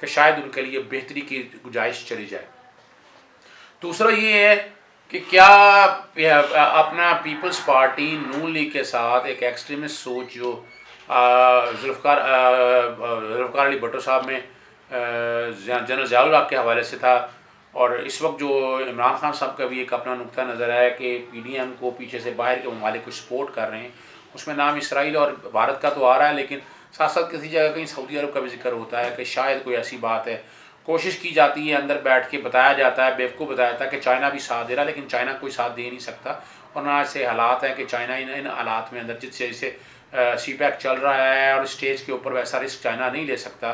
کہ شاید ان کے لیے بہتری کی گنجائش چلی جائے۔ دوسرا یہ ہے کہ کیا اپنا پیپلز پارٹی نون لیگ کے ساتھ ایک ایکسٹریمسٹ سوچ جو ذوالفقار علی بھٹو صاحب میں جنرل ضیاء الحق کے حوالے سے تھا، اور اس وقت جو عمران خان صاحب کا بھی ایک اپنا نقطہ نظر ہے کہ پی ڈی ایم کو پیچھے سے باہر کے ممالک کو سپورٹ کر رہے ہیں، اس میں نام اسرائیل اور بھارت کا تو آ رہا ہے، لیکن ساتھ ساتھ کسی جگہ کہیں سعودی عرب کا بھی ذکر ہوتا ہے کہ شاید کوئی ایسی بات ہے۔ کوشش کی جاتی ہے، اندر بیٹھ کے بتایا جاتا ہے، بیوقوف بتایا جاتا ہے کہ چائنا بھی ساتھ دے رہا ہے، لیکن چائنا کوئی ساتھ دے نہیں سکتا، اور نہ ایسے حالات ہیں کہ چائنا ان حالات میں اندر جیسے سی پیک چل رہا ہے اور اسٹیج کے اوپر ویسا رسک چائنا نہیں لے سکتا،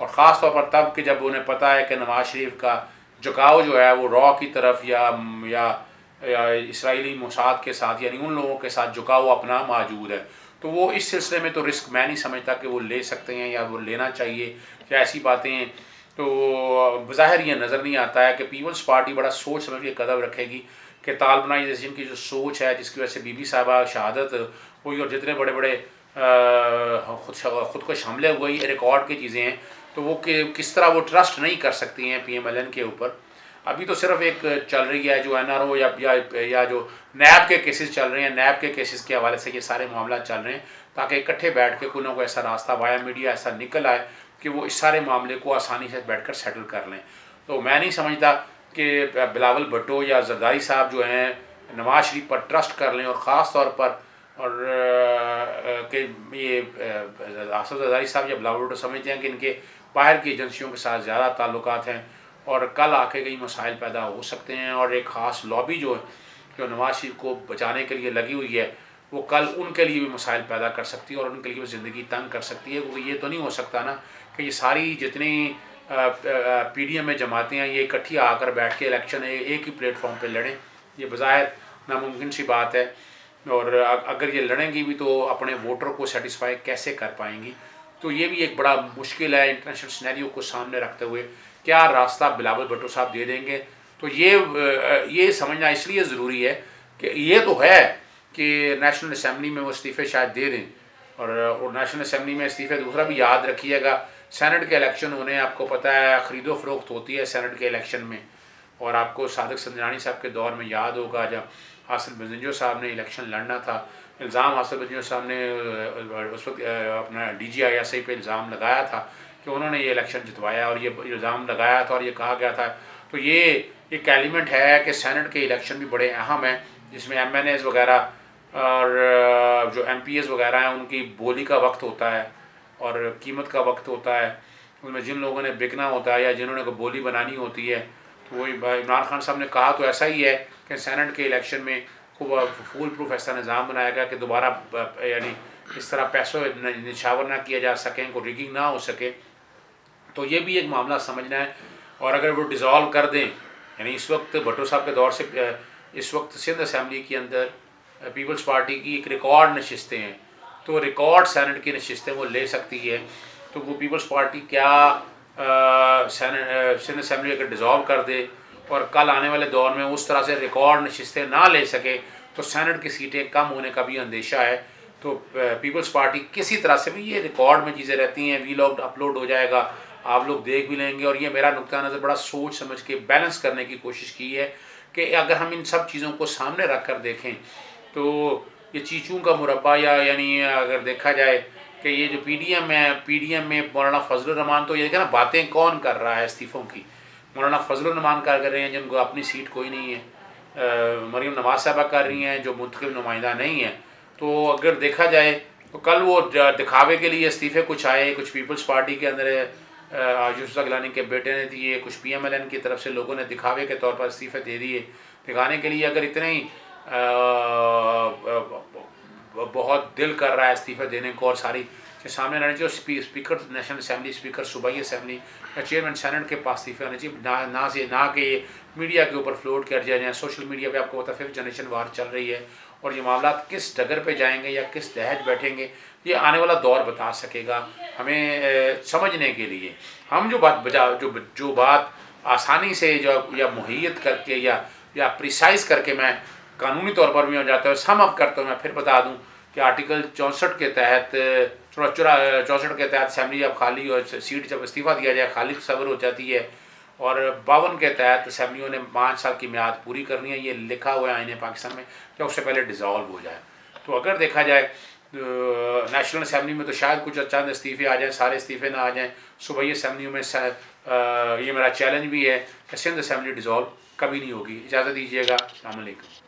اور خاص طور پر تب کہ جب انہیں پتہ ہے کہ نواز شریف کا جھکاؤ جو ہے وہ را کی طرف یا اسرائیلی موساد کے ساتھ، یعنی ان لوگوں کے ساتھ جھکاؤ اپنا موجود ہے، تو وہ اس سلسلے میں تو رسک میں نہیں سمجھتا کہ وہ لے سکتے ہیں یا وہ لینا چاہیے یا ایسی باتیں۔ تو بظاہر یہ نظر نہیں آتا ہے کہ پیپلز پارٹی بڑا سوچ سمجھ کے قدم رکھے گی کہ طالبانائزیشن کی جو سوچ ہے، جس کی وجہ سے بی بی صاحبہ شہادت ہوئی اور جتنے بڑے بڑے خودکش حملے ہوئی ریکارڈ کی چیزیں ہیں، تو وہ کس طرح وہ ٹرسٹ نہیں کر سکتی ہیں پی ایم ایل این کے اوپر۔ ابھی تو صرف ایک چل رہی ہے جو این آر او یا جو نیب کے کیسز چل رہے ہیں، نیب کے کیسز کے حوالے سے یہ سارے معاملات چل رہے ہیں، تاکہ اکٹھے بیٹھ کے کوئی نہ کوئی ایسا راستہ وایا میڈیا ایسا نکل آئے کہ وہ اس سارے معاملے کو آسانی سے بیٹھ کر سیٹل کر لیں۔ تو میں نہیں سمجھتا کہ بلاول بھٹو یا زرداری صاحب جو ہیں نواز شریف پر ٹرسٹ کر لیں، اور خاص طور پر اور کہ یہ آصف زرداری صاحب یا بلاول بھٹو سمجھتے ہیں کہ ان کے باہر کی ایجنسیوں کے ساتھ زیادہ تعلقات ہیں، اور کل آ کے کئی مسائل پیدا ہو سکتے ہیں، اور ایک خاص لابی جو نواز شریف کو بچانے کے لیے لگی ہوئی ہے، وہ کل ان کے لیے بھی مسائل پیدا کر سکتی ہے اور ان کے لیے بھی زندگی تنگ کر سکتی ہے، کیونکہ یہ تو نہیں ہو سکتا نا کہ یہ ساری جتنی پی ڈی ایم میں جماعتیں ہیں یہ اکٹھی آ کر بیٹھ کے الیکشن ایک ہی پلیٹ فارم پہ لڑیں، یہ بظاہر ناممکن سی بات ہے، اور اگر یہ لڑیں گی بھی تو اپنے ووٹر کو سیٹسفائی کیسے کر پائیں گی؟ تو یہ بھی ایک بڑا مشکل ہے انٹرنیشنل سینیریو کو سامنے رکھتے ہوئے، کیا راستہ بلاول بھٹو صاحب دے دیں گے؟ تو یہ سمجھنا اس لیے ضروری ہے کہ یہ تو ہے کہ نیشنل اسمبلی میں وہ استعفے شاید دے دیں، اور نیشنل اسمبلی میں استعفے دوسرا بھی یاد رکھیے گا، سینٹ کے الیکشن ہونے، آپ کو پتہ ہے خرید و فروخت ہوتی ہے سینٹ کے الیکشن میں، اور آپ کو صادق سنجرانی صاحب کے دور میں یاد ہوگا جب حاصل بزنجو صاحب نے الیکشن لڑنا تھا، الزام حاصل بزنجو صاحب نے اس وقت اپنا D G I S I پہ الزام لگایا تھا کہ انہوں نے یہ الیکشن جتوایا، اور یہ الزام لگایا تھا اور یہ کہا گیا تھا، تو یہ ایک ایلیمنٹ ہے کہ سینٹ کے الیکشن بھی بڑے اہم ہیں، جس میں ایم این ایز وغیرہ اور جو ایم پی ایز وغیرہ ہیں ان کی بولی کا وقت ہوتا ہے اور قیمت کا وقت ہوتا ہے، ان میں جن لوگوں نے بکنا ہوتا ہے یا جنہوں نے بولی بنانی ہوتی ہے، تو وہ عمران خان صاحب نے کہا تو ایسا ہی ہے کہ سینٹ کے الیکشن میں خوب فول پروف ایسا نظام بنایا گیا کہ دوبارہ یعنی اس طرح پیسوں نشاور نہ کیا جا سکیں، کوئی ریگنگ نہ ہو سکے، تو یہ بھی ایک معاملہ سمجھنا ہے۔ اور اگر وہ ڈیزالو کر دیں، یعنی اس وقت بھٹو صاحب کے دور سے اس وقت سندھ اسمبلی کے اندر پیپلز پارٹی کی ایک ریکارڈ نشستیں ہیں، تو ریکارڈ سینٹ کی نشستیں وہ لے سکتی ہے، تو وہ پیپلز پارٹی کیا سندھ اسمبلی اگر ڈیزالو کر دے اور کل آنے والے دور میں اس طرح سے ریکارڈ نشستیں نہ لے سکے تو سینٹ کی سیٹیں کم ہونے کا بھی اندیشہ ہے، تو پیپلز پارٹی کسی طرح سے بھی، یہ ریکارڈ میں چیزیں رہتی ہیں، وی لاگ اپلوڈ ہو جائے گا، آپ لوگ دیکھ بھی لیں گے، اور یہ میرا نقطہ نظر بڑا سوچ سمجھ کے بیلنس کرنے کی کوشش کی ہے کہ اگر ہم ان سب چیزوں کو سامنے رکھ کر دیکھیں تو یہ چیچوں کا مربع، یعنی اگر دیکھا جائے کہ یہ جو پی ڈی ایم میں مولانا فضل الرحمان، تو یہ دیکھیں نا باتیں کون کر رہا ہے استعفوں کی، مولانا فضل الرحمان کر رہے ہیں جن کو اپنی سیٹ کوئی نہیں ہے، مریم نواز صاحبہ کر رہی ہیں جو منتخب نمائندہ نہیں ہیں، تو اگر دیکھا جائے تو کل وہ دکھاوے کے لیے استعفے کچھ آئے، کچھ پیپلز پارٹی کے اندر یوسف گیلانی کے بیٹے نے دیے، کچھ پی ایم ایل این کی طرف سے لوگوں نے دکھاوے کے طور پر استعفے دے دیے، دکھانے کے لیے اگر اتنے ہی بہت دل کر رہا ہے استعفے دینے کو اور ساری کے سامنے رہنے چاہیے، اسپیکر نیشنل اسمبلی، اسپیکر صوبائی اسمبلی یا چیئرمین سینٹ کے پاس استعفے آنے چاہیے، نہ کہ یہ میڈیا کے اوپر فلوٹ کر جائیں، سوشل میڈیا پہ آپ کو پتہ ہے 5th جنریشن وار چل رہی ہے، اور یہ معاملات کس ڈگر پہ جائیں گے یا کس دہج بیٹھیں گے یہ آنے والا دور بتا سکے گا ہمیں سمجھنے کے لیے۔ ہم جو بات آسانی سے یا محیط کر کے یا پریسائز کر کے میں قانونی طور پر بھی ہو جاتا ہے، سم اپ کرتا ہوں، میں پھر بتا دوں کہ آرٹیکل 64 کے تحت 64 کے تحت اسمبلی جب خالی اور سیٹ جب استعفیٰ دیا جائے خالی تصور ہو جاتی ہے، اور 52 کے تحت اسمبلیوں نے 5 سال کی میعاد پوری کرنی ہے، یہ لکھا ہوا ہے آئین پاکستان میں کہ اس سے پہلے ڈیزالو ہو جائے۔ تو اگر دیکھا جائے نیشنل اسمبلی میں تو شاید کچھ چند استعفے آ جائیں، سارے استعفے نہ آ جائیں، صوبائی اسمبلیوں میں یہ میرا چیلنج بھی ہے کہ سندھ اسمبلی ڈیزالو کبھی نہیں ہوگی۔ اجازت دیجیے گا، السلام علیکم۔